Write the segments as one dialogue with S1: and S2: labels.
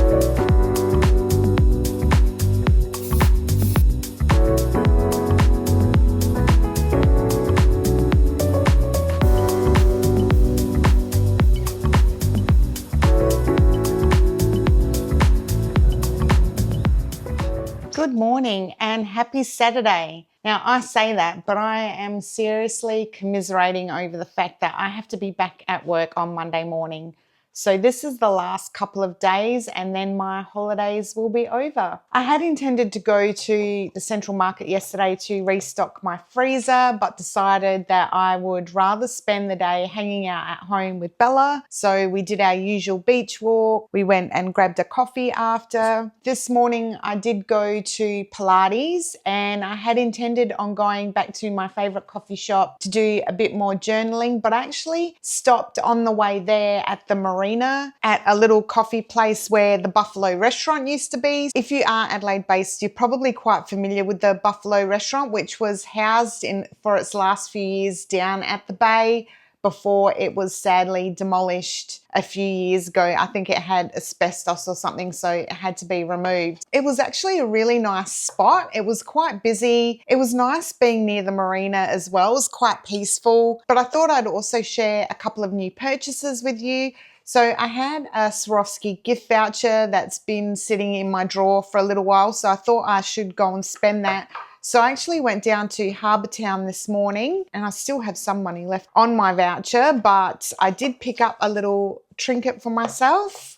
S1: Good morning and happy Saturday. Now, I say that, but I am seriously commiserating over the fact that I have to be back at work on Monday morning. So this is the last couple of days and then my holidays will be over. I had intended to go to the Central Market yesterday to restock my freezer, but decided that I would rather spend the day hanging out at home with Bella. So we did our usual beach walk. We went and grabbed a coffee after. This morning I did go to Pilates and I had intended on going back to my favorite coffee shop to do a bit more journaling, but I actually stopped on the way there at the marina at a little coffee place where the Buffalo restaurant used to be. If you are Adelaide based, you're probably quite familiar with the Buffalo restaurant, which was housed for its last few years down at the bay before it was sadly demolished a few years ago. I think it had asbestos or something, so it had to be removed. It was actually a really nice spot. It was quite busy. It was nice being near the marina as well. It was quite peaceful, but I thought I'd also share a couple of new purchases with you. So I had a Swarovski gift voucher that's been sitting in my drawer for a little while, so I thought I should go and spend that. So I actually went down to Harbour Town this morning and I still have some money left on my voucher, but I did pick up a little trinket for myself.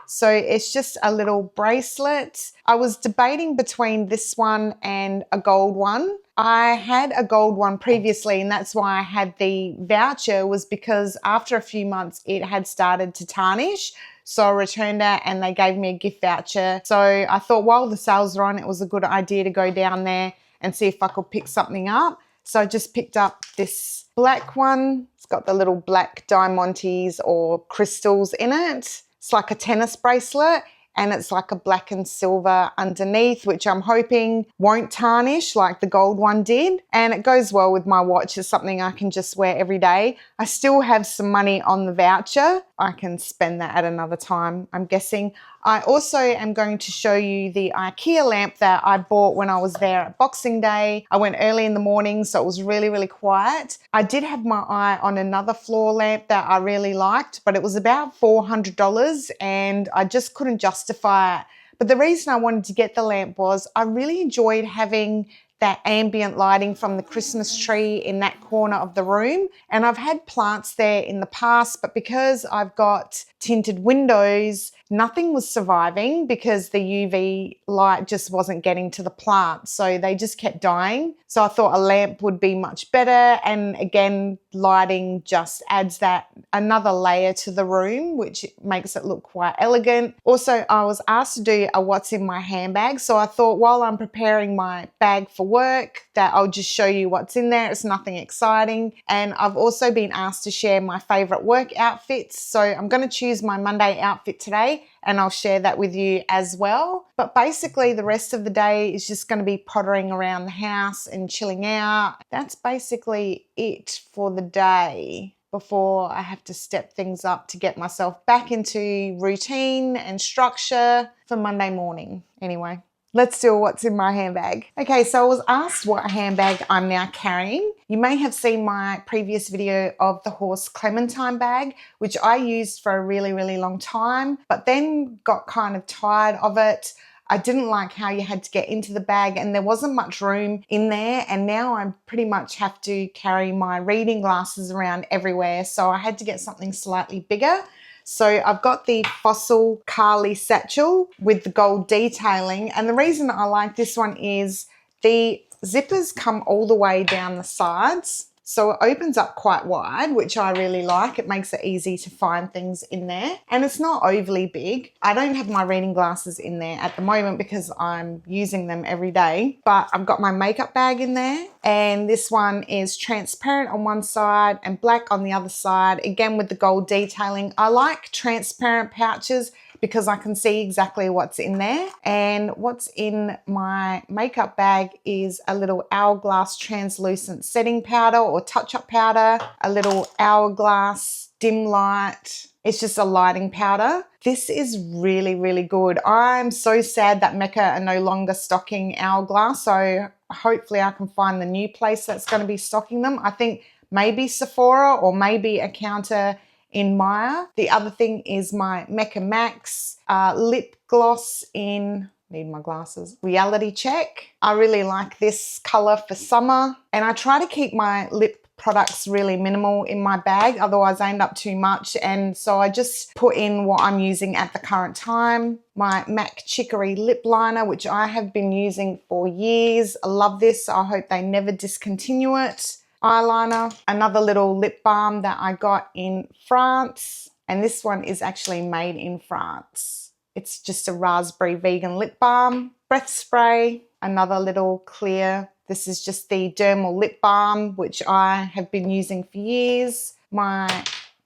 S1: So it's just a little bracelet. I was debating between this one and a gold one. I had a gold one previously and that's why I had the voucher, was because after a few months it had started to tarnish. So I returned it and they gave me a gift voucher. So I thought while the sales were on, it was a good idea to go down there and see if I could pick something up. So I just picked up this black one. It's got the little black diamantes or crystals in it. It's like a tennis bracelet and it's like a black and silver underneath, which I'm hoping won't tarnish like the gold one did. And it goes well with my watch. It's something I can just wear every day. I still have some money on the voucher. I can spend that at another time, I'm guessing. I also am going to show you the Ikea lamp that I bought when I was there at Boxing Day. I went early in the morning, so it was really, really quiet. I did have my eye on another floor lamp that I really liked, but it was about $400 and I just couldn't justify it. But the reason I wanted to get the lamp was I really enjoyed having that ambient lighting from the Christmas tree in that corner of the room. And I've had plants there in the past, but because I've got tinted windows, nothing was surviving because the UV light just wasn't getting to the plant. So they just kept dying. So I thought a lamp would be much better. And again, lighting just adds that another layer to the room, which makes it look quite elegant. Also, I was asked to do a what's in my handbag. So I thought while I'm preparing my bag for work, that I'll just show you what's in there. It's nothing exciting. And I've also been asked to share my favorite work outfits. So I'm going to choose my Monday outfit today and I'll share that with you as well. But basically the rest of the day is just going to be pottering around the house and chilling out. That's basically it for the day before I have to step things up to get myself back into routine and structure for Monday morning. Anyway, let's do what's in my handbag. Okay, so I was asked what handbag I'm now carrying. You may have seen my previous video of the horse Clementine bag, which I used for a really, really long time, but then got kind of tired of it. I didn't like how you had to get into the bag and there wasn't much room in there. And now I pretty much have to carry my reading glasses around everywhere. So I had to get something slightly bigger. So I've got the Fossil Carly satchel with the gold detailing. And the reason I like this one is the zippers come all the way down the sides. So it opens up quite wide, which I really like. It makes it easy to find things in there. And it's not overly big. I don't have my reading glasses in there at the moment because I'm using them every day. But I've got my makeup bag in there. And this one is transparent on one side and black on the other side. Again, with the gold detailing. I like transparent pouches because I can see exactly what's in there. And what's in my makeup bag is a little Hourglass translucent setting powder or touch-up powder, a little Hourglass dim light, It's just a lighting powder. This is really, really good. I'm so sad that Mecca are no longer stocking Hourglass, so hopefully I can find the new place that's going to be stocking them. I think maybe Sephora or maybe a counter in Maya. The other thing is my Mecca Max lip gloss in, need my glasses, Reality Check. I really like this color for summer, and I try to keep my lip products really minimal in my bag, otherwise I end up too much, and so I just put in what I'm using at the current time. My MAC Chicory lip liner, which I have been using for years. I love this. I hope they never discontinue it. Eyeliner, another little lip balm that I got in France, and this one is actually made in France. It's just a raspberry vegan lip balm. Breath spray, another little clear. This is just the dermal lip balm, which I have been using for years. My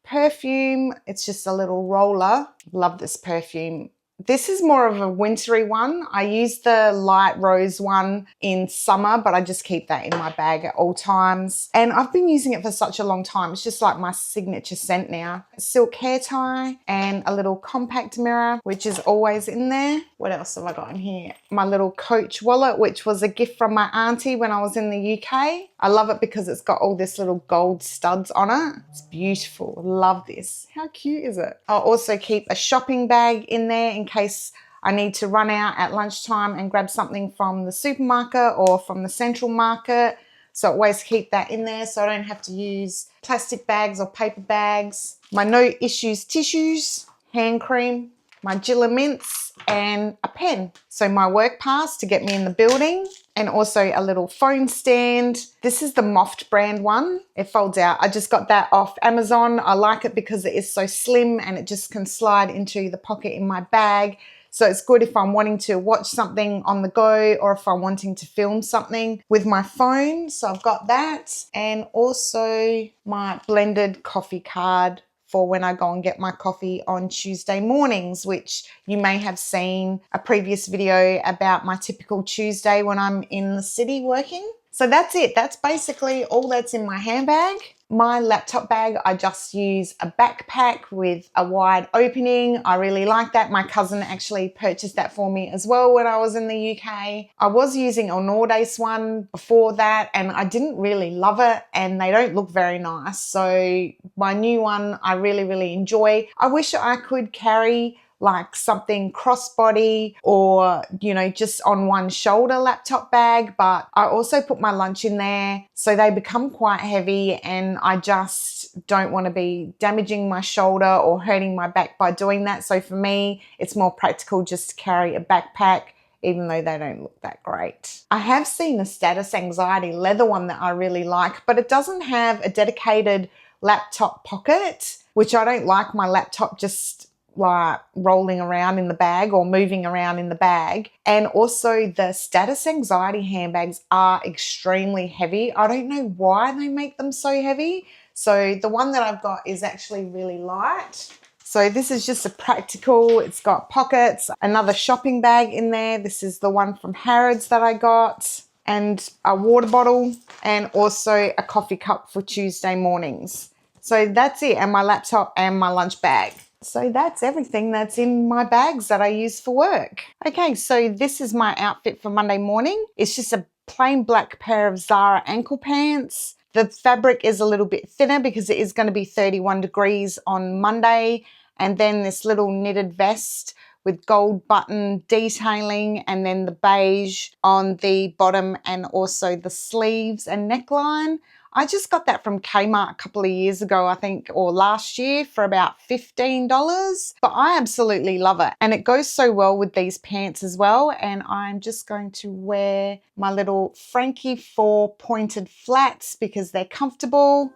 S1: perfume, it's just a little roller. Love this perfume. This is more of a wintry one. I use the light rose one in summer, but I just keep that in my bag at all times. And I've been using it for such a long time. It's just like my signature scent now. Silk hair tie and a little compact mirror, which is always in there. What else have I got in here? My little Coach wallet, which was a gift from my auntie when I was in the UK. I love it because it's got all this little gold studs on it. It's beautiful. Love this. How cute is it? I'll also keep a shopping bag in there in case I need to run out at lunchtime and grab something from the supermarket or from the central market. So always keep that in there so I don't have to use plastic bags or paper bags. My no issues tissues, hand cream, my Gilla mints, and a pen. So my work pass to get me in the building, and also a little phone stand. This is the Moft brand one. It folds out. I just got that off Amazon. I like it because it is so slim and it just can slide into the pocket in my bag. So it's good if I'm wanting to watch something on the go or if I'm wanting to film something with my phone. So I've got that, and also my blended coffee card for when I go and get my coffee on Tuesday mornings, which you may have seen a previous video about my typical Tuesday when I'm in the city working. So that's it. That's basically all that's in my handbag. My laptop bag, I just use a backpack with a wide opening. I really like that. My cousin actually purchased that for me as well when I was in the UK. I was using a Nordace one before that and I didn't really love it, and they don't look very nice. So my new one, I really, really enjoy. I wish I could carry like something crossbody or, you know, just on one shoulder laptop bag, but I also put my lunch in there, so they become quite heavy and I just don't want to be damaging my shoulder or hurting my back by doing that. So for me, it's more practical just to carry a backpack, even though they don't look that great. I have seen a Status Anxiety leather one that I really like, but it doesn't have a dedicated laptop pocket, which I don't like my laptop just like rolling around in the bag or moving around in the bag. And also the Status Anxiety handbags are extremely heavy. I don't know why they make them so heavy. So the one that I've got is actually really light. So this is just a practical, it's got pockets, another shopping bag in there. This is the one from Harrods that I got, and a water bottle, and also a coffee cup for Tuesday mornings. So that's it, and my laptop and my lunch bag. So that's everything that's in my bags that I use for work. Okay, so this is my outfit for Monday morning. It's just a plain black pair of Zara ankle pants. The fabric is a little bit thinner because it is going to be 31 degrees on Monday. And then this little knitted vest with gold button detailing, and then the beige on the bottom and also the sleeves and neckline. I just got that from Kmart a couple of years ago, I think, or last year, for about $15. But I absolutely love it. And it goes so well with these pants as well. And I'm just going to wear my little Frankie 4 pointed flats because they're comfortable.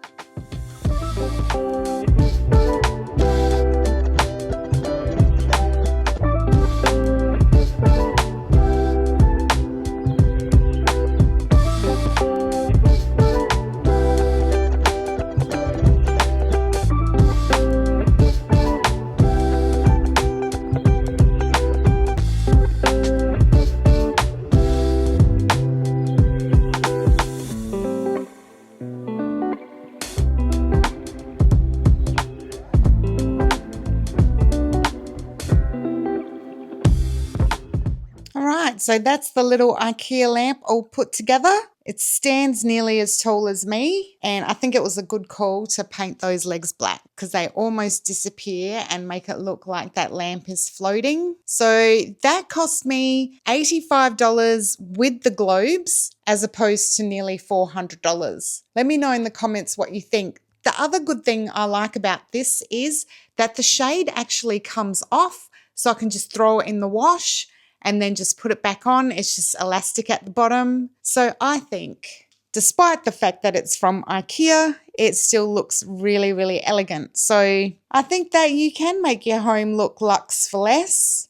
S1: right, so that's the little Ikea lamp all put together. It stands nearly as tall as me, and I think it was a good call to paint those legs black because they almost disappear and make it look like that lamp is floating. So that cost me $85 with the globes as opposed to nearly $400. Let me know in the comments what you think. The other good thing I like about this is that the shade actually comes off, so I can just throw it in the wash and then just put it back on. It's just elastic at the bottom. So I think, despite the fact that it's from Ikea, it still looks really, really elegant. So I think that you can make your home look luxe for less.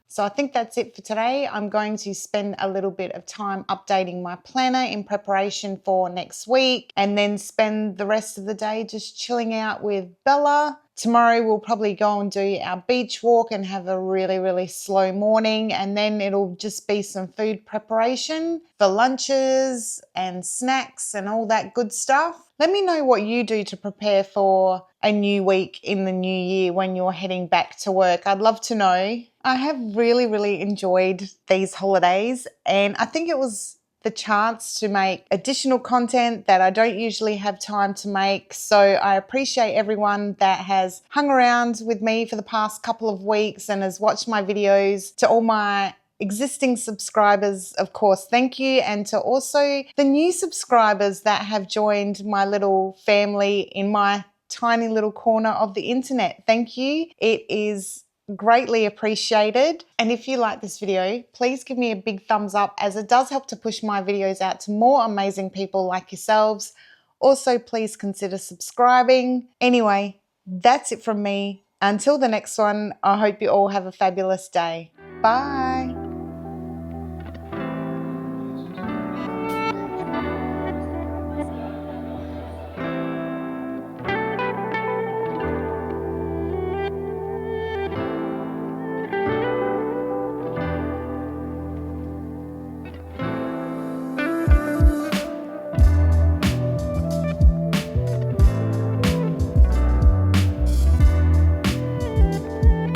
S1: So I think that's it for today. I'm going to spend a little bit of time updating my planner in preparation for next week, and then spend the rest of the day just chilling out with Bella. Tomorrow we'll probably go and do our beach walk and have a really, really slow morning, and then it'll just be some food preparation for lunches and snacks and all that good stuff. Let me know what you do to prepare for a new week in the new year when you're heading back to work. I'd love to know. I have really, really enjoyed these holidays, and I think it was the chance to make additional content that I don't usually have time to make. So I appreciate everyone that has hung around with me for the past couple of weeks and has watched my videos. To all my existing subscribers, of course, thank you. And to also the new subscribers that have joined my little family in my tiny little corner of the internet, thank you. It is greatly appreciated. And if you like this video, please give me a big thumbs up, as it does help to push my videos out to more amazing people like yourselves. Also, please consider subscribing. Anyway, that's it from me. Until the next one, I hope you all have a fabulous day. Bye.